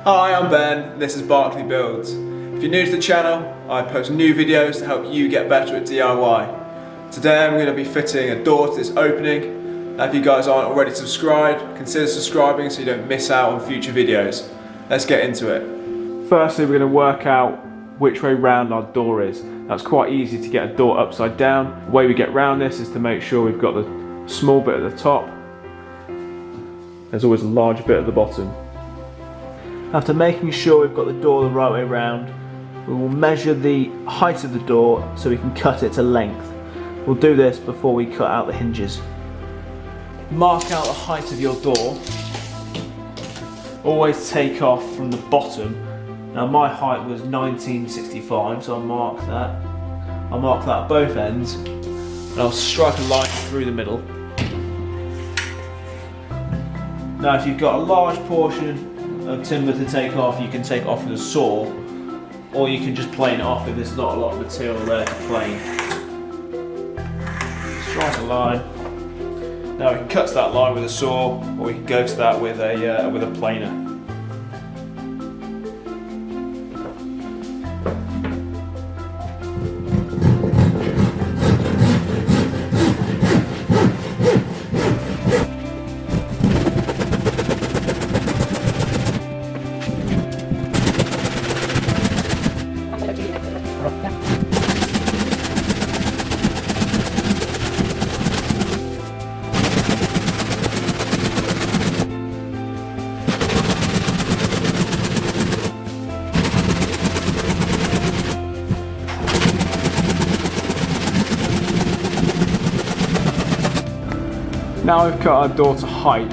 Hi, I'm Ben, and this is benberkleybuilds. If you're new to the channel, I post new videos to help you get better at DIY. Today I'm going to be fitting a door to this opening. Now if you guys aren't already subscribed, consider subscribing so you don't miss out on future videos. Let's get into it. Firstly, we're going to work out which way round our door is. That's quite easy to get a door upside down. The way we get round this is to make sure we've got the small bit at the top. There's always a large bit at the bottom. After making sure we've got the door the right way round, we will measure the height of the door so we can cut it to length. We'll do this before we cut out the hinges. Mark out the height of your door. Always take off from the bottom. Now my height was 1965, so I'll mark that. I'll mark that at both ends, and I'll strike a line through the middle. Now if you've got a large portion of timber to take off, you can take it off with a saw, or you can just plane it off if there's not a lot of material there to plane. Strike a line. Now we can cut to that line with a saw, or we can go to that with a planer. Now we've cut our door to height,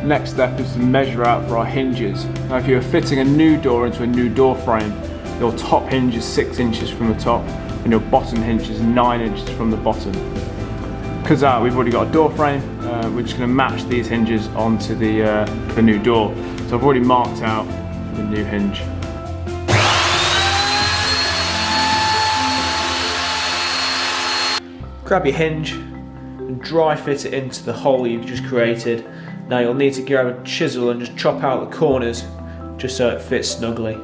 next step is to measure out for our hinges. Now if you're fitting a new door into a new door frame, your top hinge is 6 inches from the top and your bottom hinge is 9 inches from the bottom. Because we've already got a door frame, we're just going to match these hinges onto the new door. So I've already marked out the new hinge. Grab your hinge and dry fit it into the hole you've just created. Now you'll need to grab a chisel and just chop out the corners just so it fits snugly.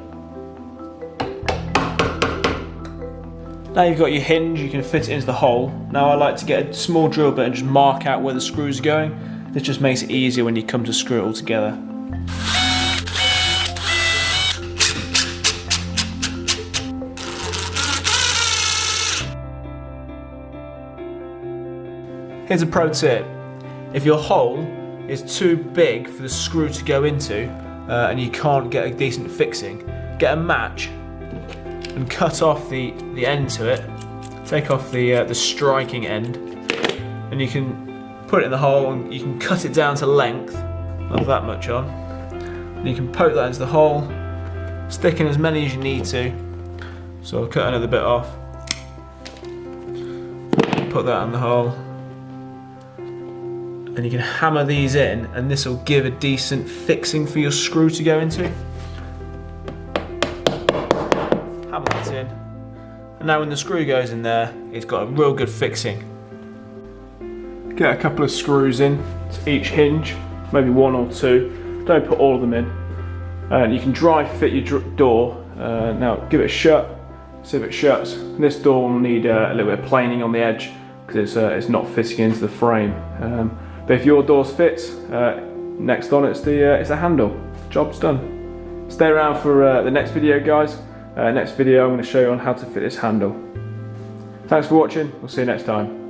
Now you've got your hinge, you can fit it into the hole. Now I like to get a small drill bit and just mark out where the screws are going. This just makes it easier when you come to screw it all together. Here's a pro tip. If your hole is too big for the screw to go into and you can't get a decent fixing, get a match and cut off the end to it. Take off the striking end and you can put it in the hole and you can cut it down to length, not that much on. And you can poke that into the hole, stick in as many as you need to. So I'll cut another bit off, put that in the hole. And you can hammer these in and this will give a decent fixing for your screw to go into. Hammer that in. And now when the screw goes in there, it's got a real good fixing. Get a couple of screws in to each hinge, maybe 1 or 2. Don't put all of them in. And you can dry fit your door. Now give it a shut, see if it shuts. This door will need a little bit of planing on the edge because it's not fitting into the frame. But if your doors fit, next on it's the handle. Job's done. Stay around for the next video, guys. Next video I'm going to show you on how to fit this handle. Thanks for watching. We'll see you next time.